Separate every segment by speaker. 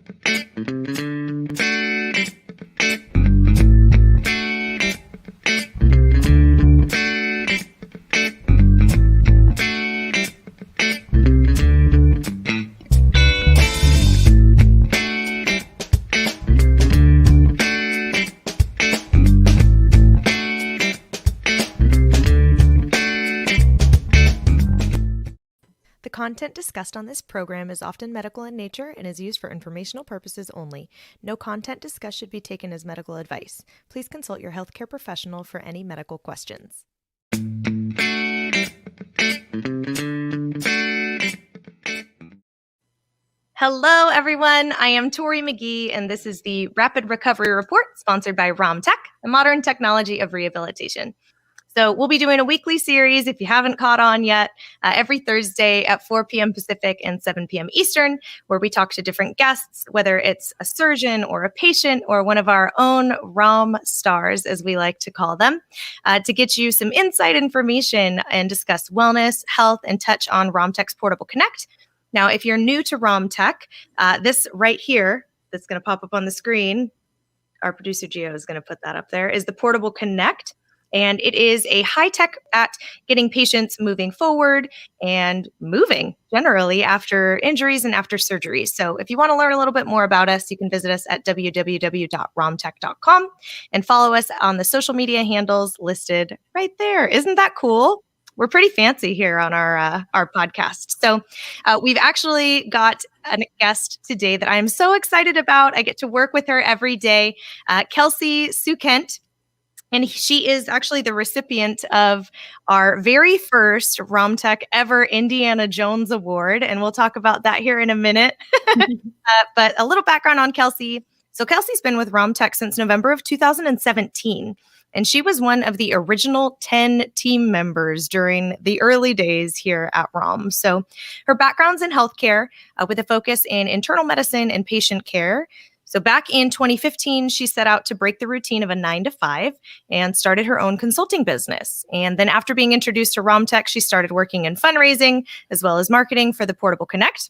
Speaker 1: The content discussed on this program is often medical in nature and is used for informational purposes only. No content discussed should be taken as medical advice. Please consult your healthcare professional for any medical questions. Hello, everyone. I am Tori McGee, and this is the Rapid Recovery Report sponsored by ROMTech, the modern technology of rehabilitation. So we'll be doing a weekly series, if you haven't caught on yet, every Thursday at 4 p.m. Pacific and 7 p.m. Eastern, where we talk to different guests, whether it's a surgeon or a patient or one of our own ROM stars, as we like to call them, to get you some insight information and discuss wellness, health, and touch on ROMTech's PortableConnect. Now, if you're new to ROMTech, this right here that's going to pop up on the screen, our producer Gio is going to put that up there, is the PortableConnect. And it is a high tech at getting patients moving forward and moving generally after injuries and after surgeries. So if you want to learn a little bit more about us, you can visit us at www.romtech.com and follow us on the social media handles listed right there. Isn't that cool? We're pretty fancy here on our podcast. So we've actually got a guest today that I'm so excited about. I get to work with her every day, Kelsey Szukhent. And she is actually the recipient of our very first ROMTech ever Indiana Jones Award. And we'll talk about that here in a minute. But a little background on Kelsey. So Kelsey's been with ROMTech since November of 2017. And she was one of the original 10 team members during the early days here at ROM. So her background's in healthcare with a focus in internal medicine and patient care. So back in 2015, she set out to break the routine of a 9-to-5 and started her own consulting business. And then after being introduced to ROMTech, she started working in fundraising as well as marketing for the PortableConnect.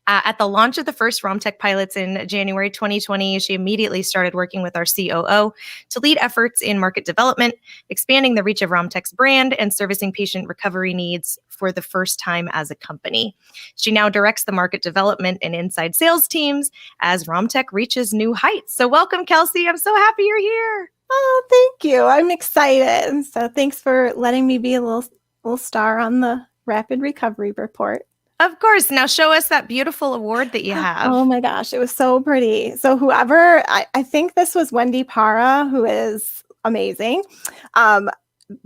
Speaker 1: At the launch of the first ROMTech pilots in January 2020, she immediately started working with our COO to lead efforts in market development, expanding the reach of ROMTech's brand and servicing patient recovery needs for the first time as a company. She now directs the market development and inside sales teams as ROMTech reaches new heights. So welcome, Kelsey. I'm so happy you're here.
Speaker 2: Oh, thank you. I'm excited. So thanks for letting me be a little star on the Rapid Recovery Report.
Speaker 1: Of course. Now show us that beautiful award that you have.
Speaker 2: Oh my gosh, it was so pretty. So whoever, I think this was Wendy Para, who is amazing. I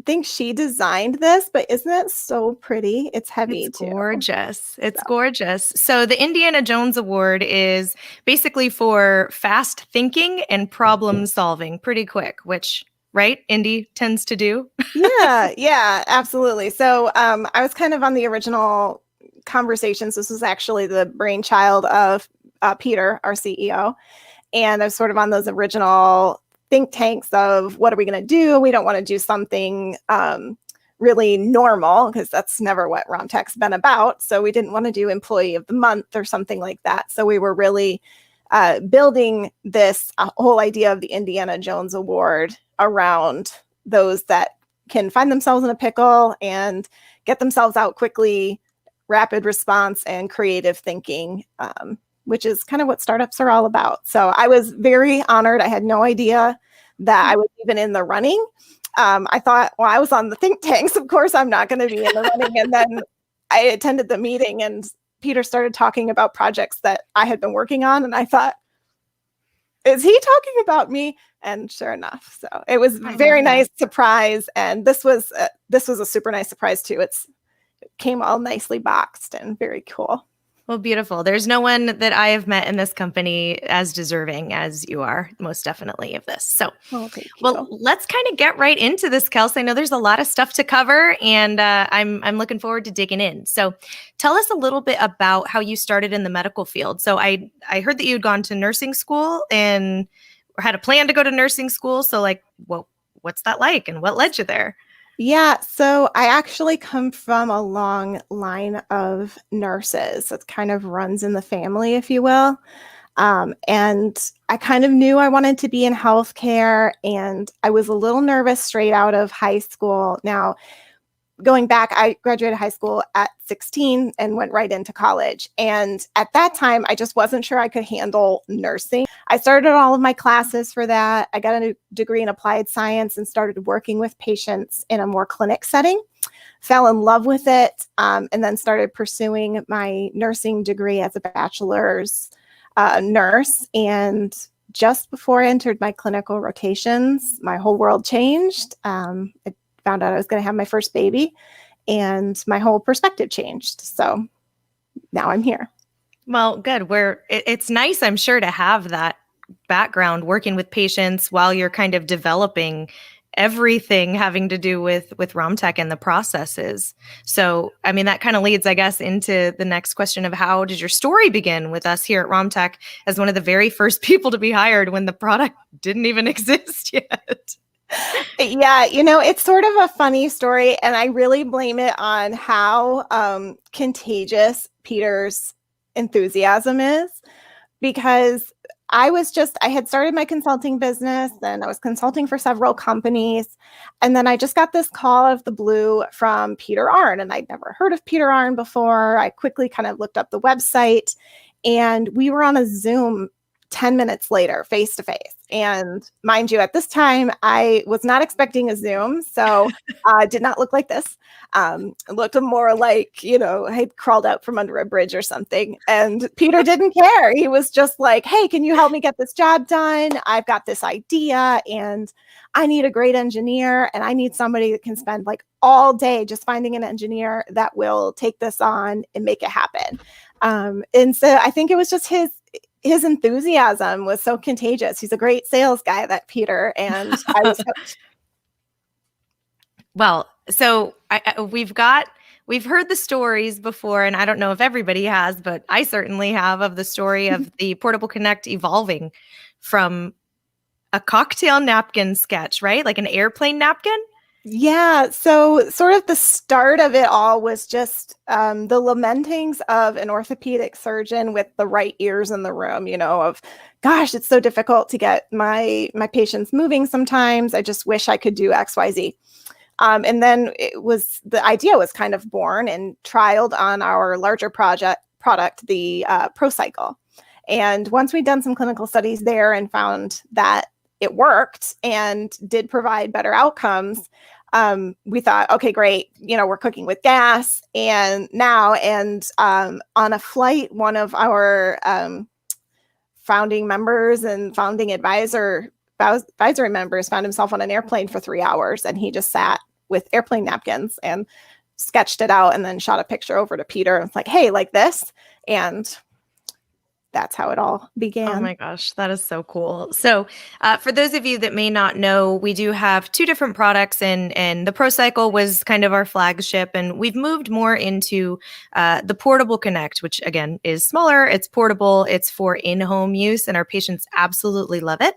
Speaker 2: think she designed this, but isn't it so pretty? It's heavy
Speaker 1: It's
Speaker 2: too.
Speaker 1: Gorgeous. It's gorgeous. So the Indiana Jones Award is basically for fast thinking and problem solving pretty quick, which right? Indy tends to do.
Speaker 2: Yeah, absolutely. So I was kind of on the original conversations. This was actually the brainchild of Peter, our CEO. And I was sort of on those original think tanks of what are we going to do? We don't want to do something really normal because that's never what ROMTech's been about. So we didn't want to do employee of the month or something like that. So we were really building this whole idea of the Indiana Jones Award around those that can find themselves in a pickle and get themselves out quickly, rapid response and creative thinking, which is kind of what startups are all about. So I was very honored. I had no idea that I was even in the running. I thought, well, I was on the think tanks. Of course, I'm not going to be in the running. And then I attended the meeting and Peter started talking about projects that I had been working on. And I thought, is he talking about me? And sure enough, so it was a very nice surprise. And this was a super nice surprise too. It came all nicely boxed and very cool.
Speaker 1: Well, beautiful. There's no one that I have met in this company as deserving as you are, most definitely, of this. So, well, let's kind of get right into this, Kelsey. I know there's a lot of stuff to cover, and I'm looking forward to digging in. So, tell us a little bit about how you started in the medical field. So, I heard that you had gone to nursing school and had a plan to go to nursing school. So, like, well, what's that like, and what led you there?
Speaker 2: Yeah, so I actually come from a long line of nurses. It kind of runs in the family, if you will. And I kind of knew I wanted to be in healthcare, and I was a little nervous straight out of high school. Now, going back, I graduated high school at 16 and went right into college. And at that time, I just wasn't sure I could handle nursing. I started all of my classes for that. I got a degree in applied science and started working with patients in a more clinic setting. Fell in love with it, and then started pursuing my nursing degree as a bachelor's nurse. And just before I entered my clinical rotations, my whole world changed. I found out I was going to have my first baby, and my whole perspective changed. So now I'm here.
Speaker 1: Well, good. It's nice, I'm sure, to have that background working with patients while you're kind of developing everything having to do with ROMTech and the processes. So, I mean, that kind of leads, I guess, into the next question of how did your story begin with us here at ROMTech as one of the very first people to be hired when the product didn't even exist yet?
Speaker 2: Yeah, it's sort of a funny story, and I really blame it on how contagious Peter's enthusiasm is, because I had started my consulting business, and I was consulting for several companies. And then I just got this call out of the blue from Peter Arn, and I'd never heard of Peter Arn before. I quickly kind of looked up the website, and we were on a Zoom 10 minutes later, face to face. And mind you, at this time, I was not expecting a Zoom. So did not look like this. It looked more like, I had crawled out from under a bridge or something. And Peter didn't care. He was just like, hey, can you help me get this job done? I've got this idea, and I need a great engineer, and I need somebody that can spend like all day just finding an engineer that will take this on and make it happen. And so I think it was just his enthusiasm was so contagious. He's a great sales guy, that Peter, and I was hooked.
Speaker 1: Well, so we've heard the stories before, and I don't know if everybody has, but I certainly have, of the story of the PortableConnect evolving from a cocktail napkin sketch, right? Like an airplane napkin?
Speaker 2: Yeah. So sort of the start of it all was just the lamentings of an orthopedic surgeon with the right ears in the room, of, gosh, it's so difficult to get my patients moving sometimes. I just wish I could do XYZ. And then the idea was kind of born and trialed on our larger product, the ProCycle. And once we'd done some clinical studies there and found that it worked and did provide better outcomes, we thought, okay, great. We're cooking with gas. And on a flight, one of our founding members and founding advisory members found himself on an airplane for 3 hours, and he just sat with airplane napkins and sketched it out and then shot a picture over to Peter and was like, hey, like this. And that's how it all began.
Speaker 1: Oh my gosh, that is so cool. So for those of you that may not know, we do have two different products, and the ProCycle was kind of our flagship, and we've moved more into the PortableConnect, which again is smaller, it's portable, it's for in-home use, and our patients absolutely love it.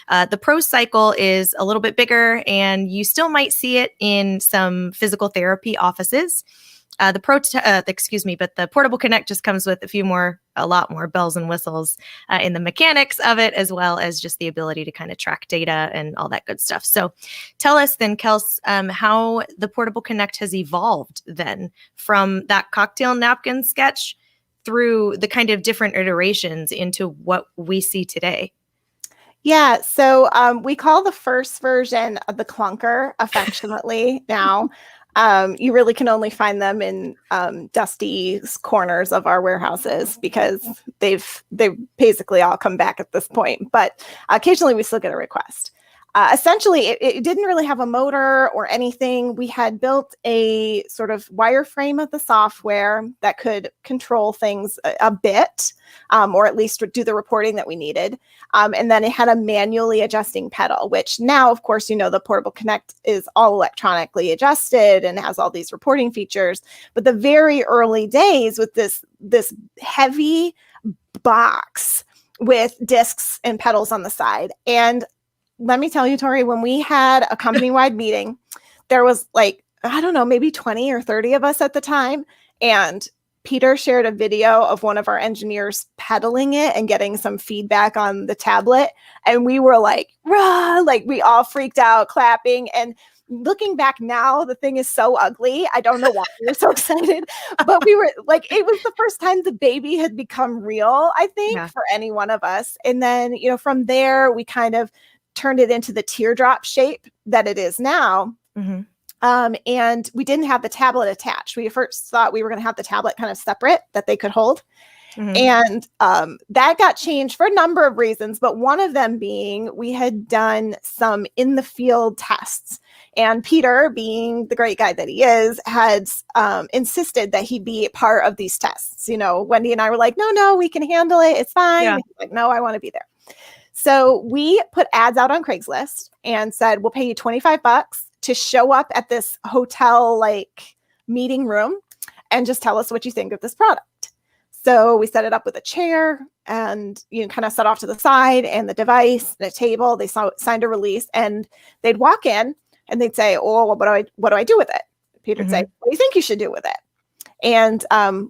Speaker 1: The ProCycle is a little bit bigger, and you still might see it in some physical therapy offices. But the PortableConnect just comes with a lot more bells and whistles in the mechanics of it, as well as just the ability to kind of track data and all that good stuff. So tell us then, Kels, how the PortableConnect has evolved then from that cocktail napkin sketch through the kind of different iterations into what we see today.
Speaker 2: Yeah, so we call the first version of the clunker affectionately now. You really can only find them in dusty corners of our warehouses because they've basically all come back at this point. But occasionally we still get a request. Essentially, it didn't really have a motor or anything. We had built a sort of wireframe of the software that could control things a bit, or at least do the reporting that we needed. And then it had a manually adjusting pedal, which now, of course, the PortableConnect is all electronically adjusted and has all these reporting features. But the very early days with this heavy box with discs and pedals on the side. And let me tell you, Tori, when we had a company-wide meeting, there was maybe 20 or 30 of us at the time. And Peter shared a video of one of our engineers pedaling it and getting some feedback on the tablet. And we were like, rah, like we all freaked out, clapping. And looking back now, the thing is so ugly. I don't know why we were so excited, but we were like, it was the first time the baby had become real, I think, for any one of us. And then, from there, we kind of turned it into the teardrop shape that it is now. Mm-hmm. And we didn't have the tablet attached. We first thought we were going to have the tablet kind of separate that they could hold. Mm-hmm. And that got changed for a number of reasons, but one of them being we had done some in the field tests. And Peter, being the great guy that he is, had insisted that he be part of these tests. Wendy and I were like, no, we can handle it. It's fine. Yeah. He's like, no, I want to be there. So we put ads out on Craigslist and said, we'll pay you $25 to show up at this hotel meeting room and just tell us what you think of this product. So we set it up with a chair and kind of set off to the side and the device, the table. They signed a release and they'd walk in and they'd say, oh, what do I do with it? Peter would say, what do you think you should do with it? And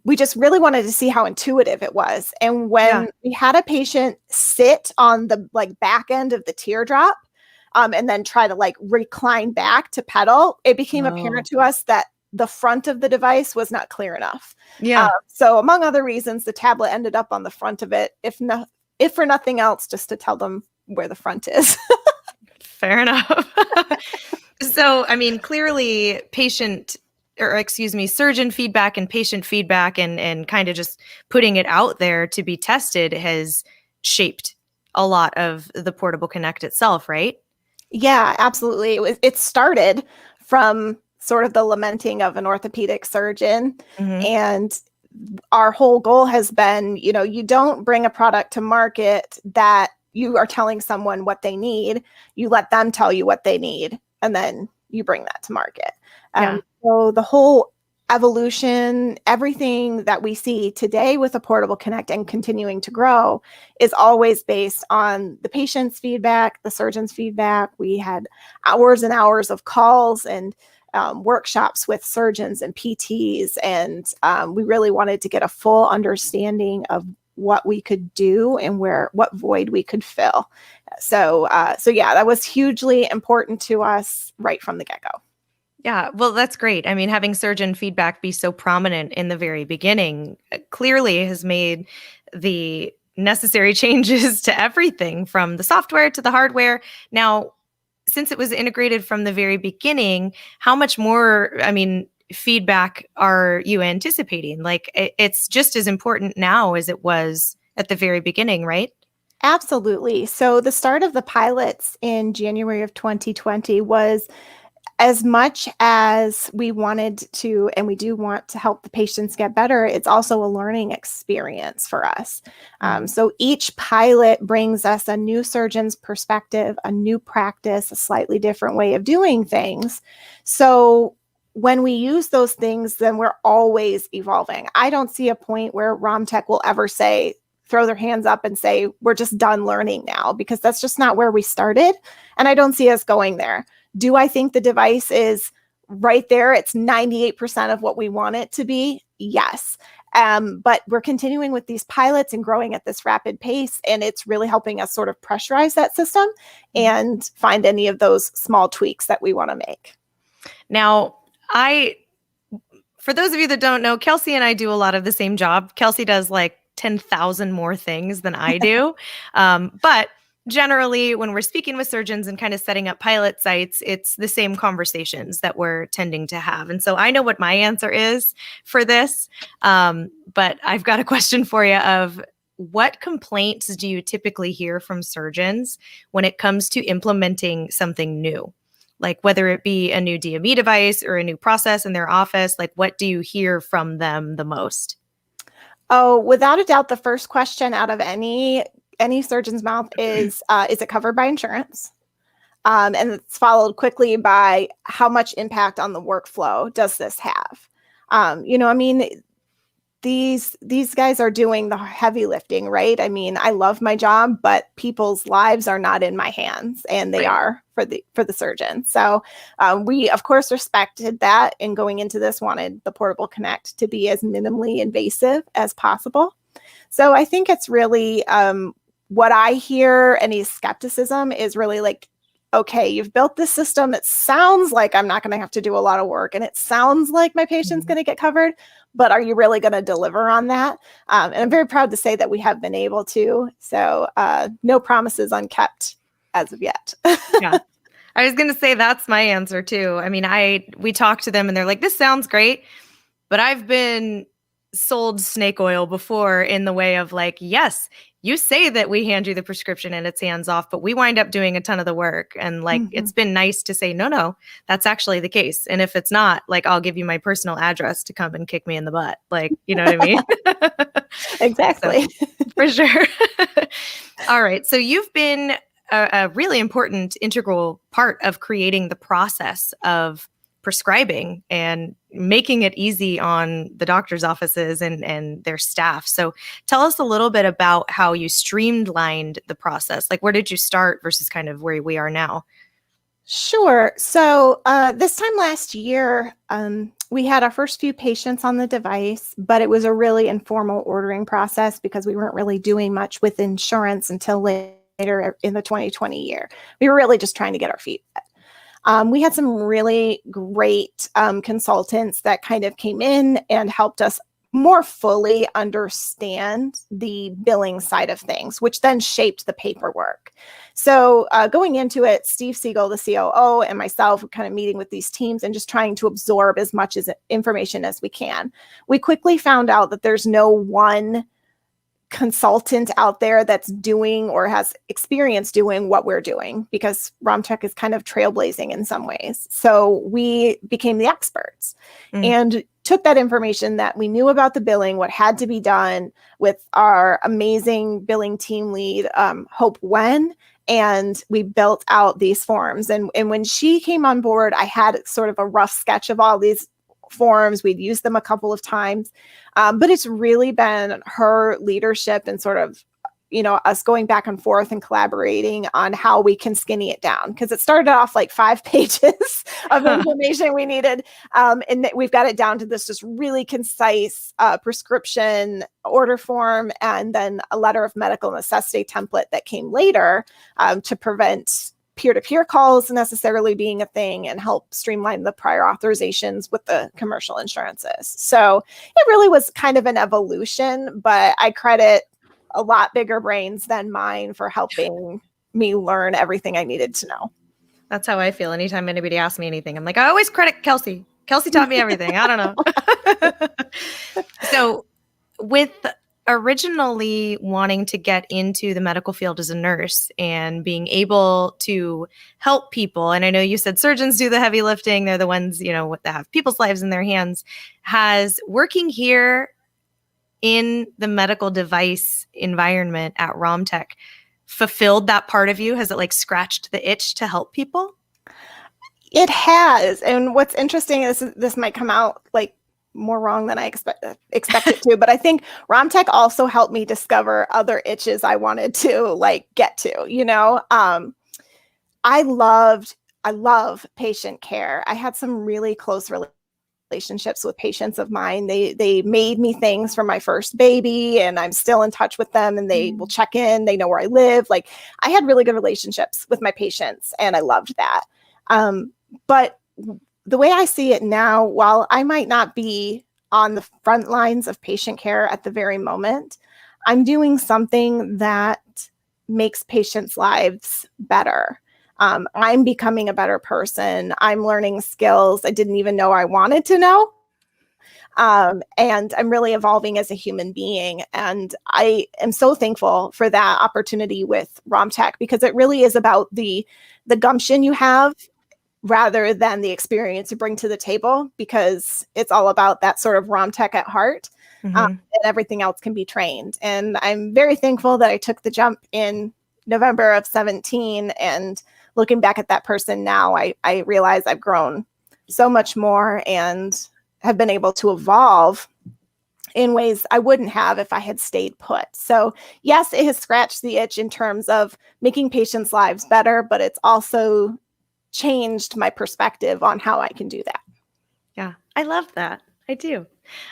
Speaker 2: we just really wanted to see how intuitive it was. And when we had a patient sit on the back end of the teardrop, and then try to recline back to pedal, it became apparent to us that the front of the device was not clear enough. Yeah. So among other reasons, the tablet ended up on the front of it, if for nothing else, just to tell them where the front is.
Speaker 1: Fair enough. So, I mean, clearly surgeon feedback and patient feedback and kind of just putting it out there to be tested has shaped a lot of the PortableConnect itself, right?
Speaker 2: Yeah, absolutely. It started from sort of the lamenting of an orthopedic surgeon. Mm-hmm. And our whole goal has been, you don't bring a product to market that you are telling someone what they need. You let them tell you what they need, and then you bring that to market. So the whole evolution, everything that we see today with the PortableConnect and continuing to grow is always based on the patient's feedback, the surgeon's feedback. We had hours and hours of calls and workshops with surgeons and PTs, and we really wanted to get a full understanding of what we could do and what void we could fill. So yeah, that was hugely important to us right from the get-go.
Speaker 1: Yeah, well, that's great. I mean, having surgeon feedback be so prominent in the very beginning clearly has made the necessary changes to everything from the software to the hardware. Now, since it was integrated from the very beginning, how much more, feedback are you anticipating? It's just as important now as it was at the very beginning, right?
Speaker 2: Absolutely. So the start of the pilots in January of 2020 was, as much as we wanted to, and we do want to help the patients get better, it's also a learning experience for us. So each pilot brings us a new surgeon's perspective, a new practice, a slightly different way of doing things. So when we use those things, then we're always evolving. I don't see a point where ROMTech will ever throw their hands up and say, we're just done learning now, because that's just not where we started. And I don't see us going there. Do I think the device is right there? It's 98% of what we want it to be. Yes. But we're continuing with these pilots and growing at this rapid pace. And it's really helping us sort of pressurize that system and find any of those small tweaks that we want to make.
Speaker 1: Now, for those of you that don't know, Kelsey and I do a lot of the same job. Kelsey does 10,000 more things than I do. But generally, when we're speaking with surgeons and kind of setting up pilot sites, it's the same conversations that we're tending to have. And so I know what my answer is for this, but I've got a question for you of what complaints do you typically hear from surgeons when it comes to implementing something new? Whether it be a new DME device or a new process in their office, what do you hear from them the most?
Speaker 2: Oh, without a doubt, the first question out of any surgeon's mouth is it covered by insurance? And it's followed quickly by how much impact on the workflow does this have? these guys are doing the heavy lifting, right? I mean, I love my job, but people's lives are not in my hands, and they are for the surgeon. So we, of course, respected that, and going into this, wanted the PortableConnect to be as minimally invasive as possible. So I think it's really what I hear, any skepticism is really like, okay, you've built this system. It sounds like I'm not going to have to do a lot of work, and it sounds like my patient's going to get covered, but are you really going to deliver on that? And I'm very proud to say that we have been able to. So no promises unkept as of yet.
Speaker 1: Yeah. I was going to say that's my answer too. I mean, we talked to them and they're like, this sounds great, but I've been sold snake oil before in the way of like, yes, you say that we hand you the prescription and it's hands off, but we wind up doing a ton of the work. And like, it's been nice to say, no, that's actually the case. And if it's not, like, I'll give you my personal address to come and kick me in the butt. Like, you know what I mean?
Speaker 2: Exactly.
Speaker 1: So, for sure. All right. So you've been a really important integral part of creating the process of prescribing and making it easy on the doctor's offices and their staff. So tell us a little bit about how you streamlined the process. Like, where did you start versus kind of where we are now?
Speaker 2: Sure. So this time last year, we had our first few patients on the device, but it was a really informal ordering process because we weren't really doing much with insurance until later in the 2020 year. We were really just trying to get our feet wet. We had some really great consultants that kind of came in and helped us more fully understand the billing side of things, which then shaped the paperwork. So going into it, Steve Siegel, the COO, and myself were kind of meeting with these teams and just trying to absorb as much information as we can. We quickly found out that there's no one consultant out there that's doing or has experience doing what we're doing, because ROMTech is kind of trailblazing in some ways. So we became the experts and took that information that we knew about the billing, what had to be done, with our amazing billing team lead, Hope Wen, and we built out these forms. And when she came on board, I had sort of a rough sketch of all these forms. We'd used them a couple of times, but it's really been her leadership and sort of, us going back and forth and collaborating on how we can skinny it down. Because it started off like 5 pages of information we needed. And we've got it down to this just really concise prescription order form, and then a letter of medical necessity template that came later to prevent peer-to-peer calls necessarily being a thing and help streamline the prior authorizations with the commercial insurances. So it really was kind of an evolution, but I credit a lot bigger brains than mine for helping me learn everything I needed to know.
Speaker 1: That's how I feel. Anytime anybody asks me anything, I'm like, I always credit Kelsey. Kelsey taught me everything. I don't know. So with originally wanting to get into the medical field as a nurse and being able to help people, and I know you said surgeons do the heavy lifting, they're the ones, that have people's lives in their hands, has working here in the medical device environment at ROMTech fulfilled that part of you? Has it like scratched the itch to help people?
Speaker 2: It has. And what's interesting is this might come out like more wrong than I expect it to, but I think ROMTech also helped me discover other itches I wanted to like get to. I love patient care. I had some really close relationships with patients of mine. They made me things for my first baby, and I'm still in touch with them, and they will check in. They know where I live. Like, I had really good relationships with my patients, and I loved that. But the way I see it now, while I might not be on the front lines of patient care at the very moment, I'm doing something that makes patients' lives better. I'm becoming a better person. I'm learning skills I didn't even know I wanted to know. And I'm really evolving as a human being. And I am so thankful for that opportunity with ROMTech, because it really is about the gumption you have rather than the experience you bring to the table, because it's all about that sort of ROMTech at heart. And everything else can be trained. And I'm very thankful that I took the jump in November of 2017, and looking back at that person now, I realize I've grown so much more and have been able to evolve in ways I wouldn't have if I had stayed put. So yes, it has scratched the itch in terms of making patients' lives better, but it's also changed my perspective on how I can do that.
Speaker 1: Yeah, I love that. I do.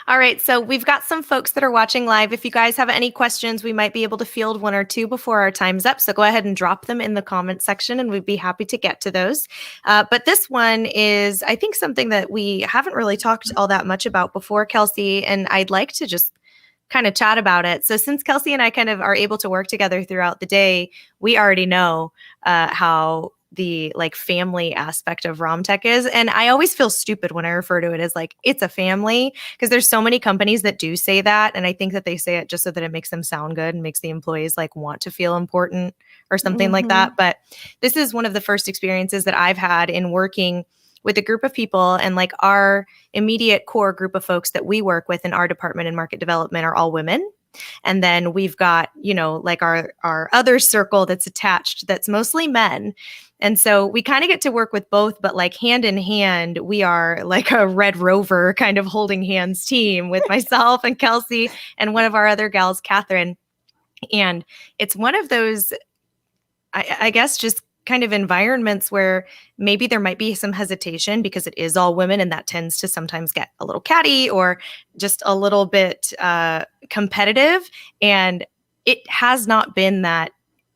Speaker 1: All right, so we've got some folks that are watching live. If you guys have any questions, we might be able to field one or two before our time's up. So go ahead and drop them in the comment section and we'd be happy to get to those. But this one is, I think, something that we haven't really talked all that much about before, Kelsey, and I'd like to just kind of chat about it. So since Kelsey and I kind of are able to work together throughout the day, we already know how the like family aspect of ROMTech is. And I always feel stupid when I refer to it as like, it's a family, because there's so many companies that do say that. And I think that they say it just so that it makes them sound good and makes the employees like want to feel important or something like that. But this is one of the first experiences that I've had in working with a group of people, and like our immediate core group of folks that we work with in our department in market development are all women. And then we've got, you know, like our other circle that's attached that's mostly men. And so we kind of get to work with both, but like hand in hand, we are like a Red Rover kind of holding hands team with myself and Kelsey and one of our other gals, Catherine. And it's one of those, I guess, just kind of environments where maybe there might be some hesitation because it is all women, and that tends to sometimes get a little catty or just a little bit competitive. And it has not been that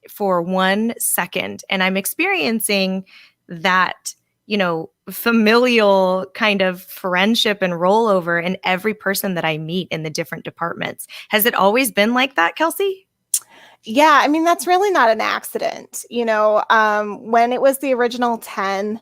Speaker 1: for 1 second. And I'm experiencing that, you know, familial kind of friendship and rollover in every person that I meet in the different departments. Has it always been like that, Kelsey?
Speaker 2: Yeah, I mean, that's really not an accident. You know, when it was the original 10,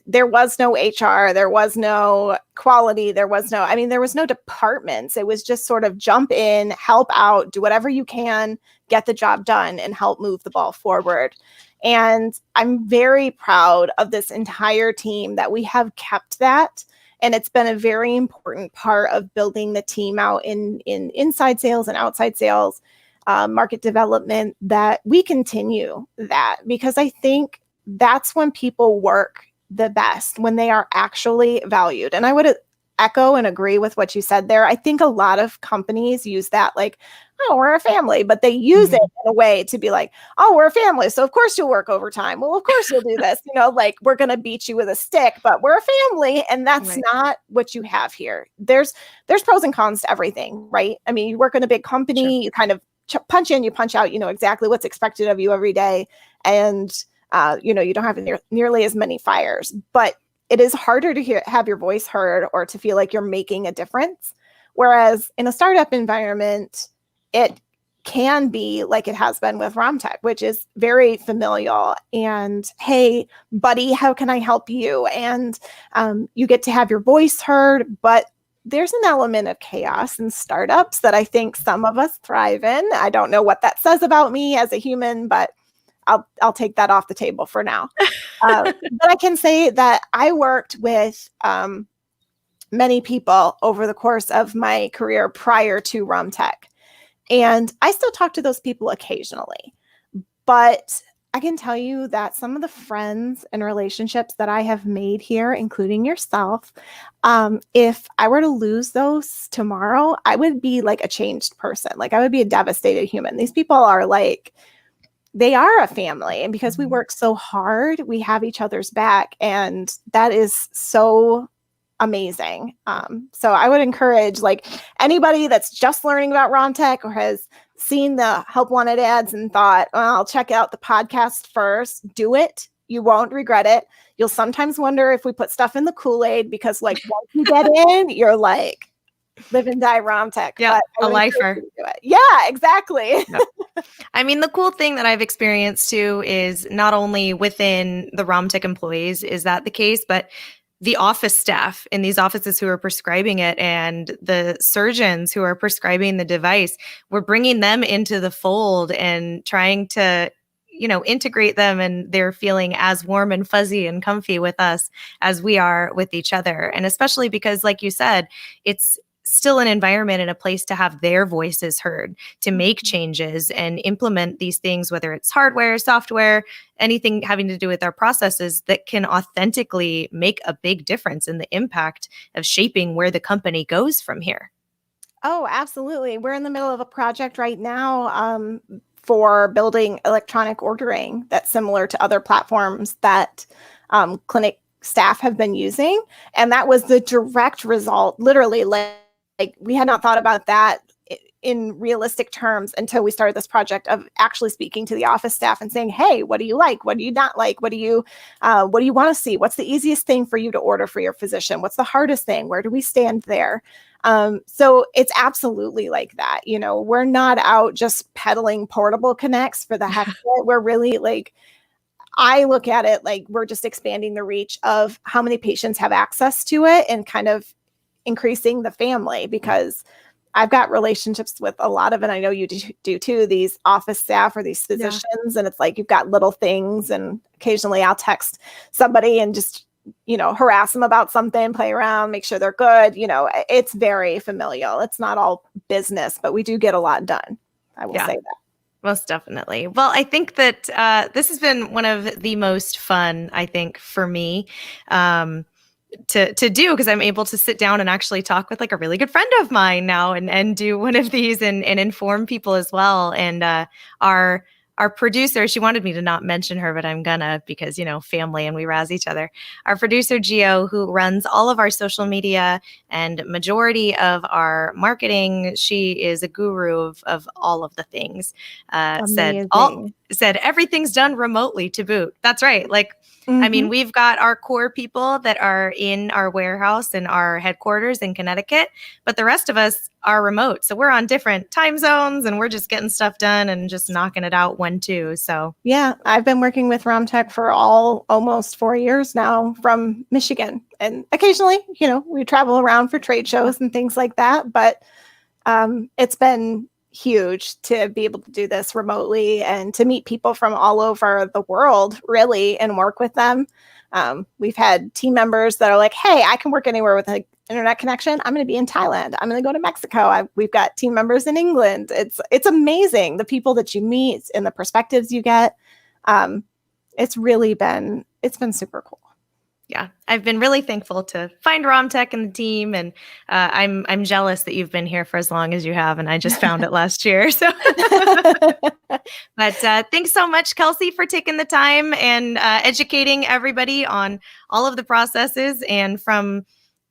Speaker 2: there was no HR, there was no quality, there was no departments. It was just sort of jump in, help out, do whatever you can, get the job done, and help move the ball forward. And I'm very proud of this entire team that we have kept that. And it's been a very important part of building the team out in inside sales and outside sales. Market development, that we continue that, because I think that's when people work the best, when they are actually valued. And I would echo and agree with what you said there. I think a lot of companies use that like, oh, we're a family, but they use it in a way to be like, oh, we're a family, so of course you'll work overtime. Well, of course you'll do this, you know, like we're going to beat you with a stick, but we're a family. And that's not what you have here. There's pros and cons to everything, right? I mean, you work in a big company, you kind of punch in, you punch out, you know exactly what's expected of you every day. And, you know, you don't have nearly as many fires, but it is harder to have your voice heard or to feel like you're making a difference. Whereas in a startup environment, it can be like it has been with ROMTech, which is very familial. And hey, buddy, how can I help you? And you get to have your voice heard, but there's an element of chaos in startups that I think some of us thrive in. I don't know what that says about me as a human, but I'll take that off the table for now. But I can say that I worked with many people over the course of my career prior to ROMTech, and I still talk to those people occasionally. But I can tell you that some of the friends and relationships that I have made here, including yourself, if I were to lose those tomorrow, I would be like a changed person. Like I would be a devastated human. These people are like, they are a family. And because we work so hard, we have each other's back. And that is so amazing. So I would encourage like anybody that's just learning about ROMTech or has seen the Help Wanted ads and thought, well, I'll check out the podcast first, do it. You won't regret it. You'll sometimes wonder if we put stuff in the Kool-Aid, because like once you get in, you're like, live and die ROMTech.
Speaker 1: Yeah, a lifer.
Speaker 2: Yeah, exactly.
Speaker 1: Yep. I mean, the cool thing that I've experienced too is not only within the ROMTech employees is that the case, but the office staff in these offices who are prescribing it and the surgeons who are prescribing the device, we're bringing them into the fold and trying to, you know, integrate them, and they're feeling as warm and fuzzy and comfy with us as we are with each other. And especially because, like you said, it's still an environment and a place to have their voices heard, to make changes and implement these things, whether it's hardware, software, anything having to do with our processes that can authentically make a big difference in the impact of shaping where the company goes from here.
Speaker 2: Oh, absolutely. We're in the middle of a project right now for building electronic ordering that's similar to other platforms that clinic staff have been using. And that was the direct result, literally, like we had not thought about that in realistic terms until we started this project of actually speaking to the office staff and saying, hey, what do you like? What do you not like? What do you want to see? What's the easiest thing for you to order for your physician? What's the hardest thing? Where do we stand there? So it's absolutely like that. You know, we're not out just peddling PortableConnects for the heck of it. We're really like, I look at it like we're just expanding the reach of how many patients have access to it and kind of increasing the family, because I've got relationships with a lot of, and I know you do too, these office staff or these physicians, and it's like you've got little things, and occasionally I'll text somebody and just, harass them about something, play around, make sure they're good. It's very familial. It's not all business, but we do get a lot done. I will say that.
Speaker 1: Most definitely. Well, I think that this has been one of the most fun, I think, for me to do, because I'm able to sit down and actually talk with like a really good friend of mine now and do one of these and inform people as well. And our producer, she wanted me to not mention her, but I'm gonna, because, family and we razz each other. Our producer, Gio, who runs all of our social media and majority of our marketing, she is a guru of all of the things, said everything's done remotely to boot. That's right. Like, I mean, we've got our core people that are in our warehouse and our headquarters in Connecticut, but the rest of us are remote. So we're on different time zones and we're just getting stuff done and just knocking it out 1-2. So
Speaker 2: yeah, I've been working with ROMTech for almost 4 years now from Michigan. And occasionally, we travel around for trade shows and things like that. But it's been huge to be able to do this remotely and to meet people from all over the world, really, and work with them. We've had team members that are like, hey, I can work anywhere with an internet connection. I'm going to be in Thailand. I'm going to go to Mexico. We've got team members in England. It's amazing, the people that you meet and the perspectives you get. It's been super cool.
Speaker 1: Yeah, I've been really thankful to find ROMTech and the team, and I'm jealous that you've been here for as long as you have, and I just found it last year. So, but thanks so much, Kelsey, for taking the time and educating everybody on all of the processes, and from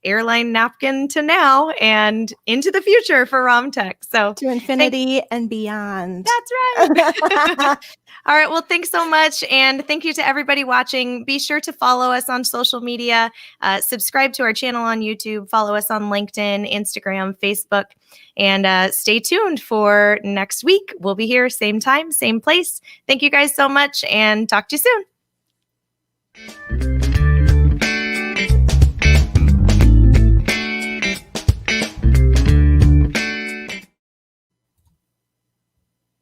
Speaker 1: airline napkin to now and into the future for ROMTech. So
Speaker 2: to infinity and beyond.
Speaker 1: That's right. All right. Well, thanks so much. And thank you to everybody watching. Be sure to follow us on social media, subscribe to our channel on YouTube, follow us on LinkedIn, Instagram, Facebook, and stay tuned for next week. We'll be here same time, same place. Thank you guys so much, and talk to you soon.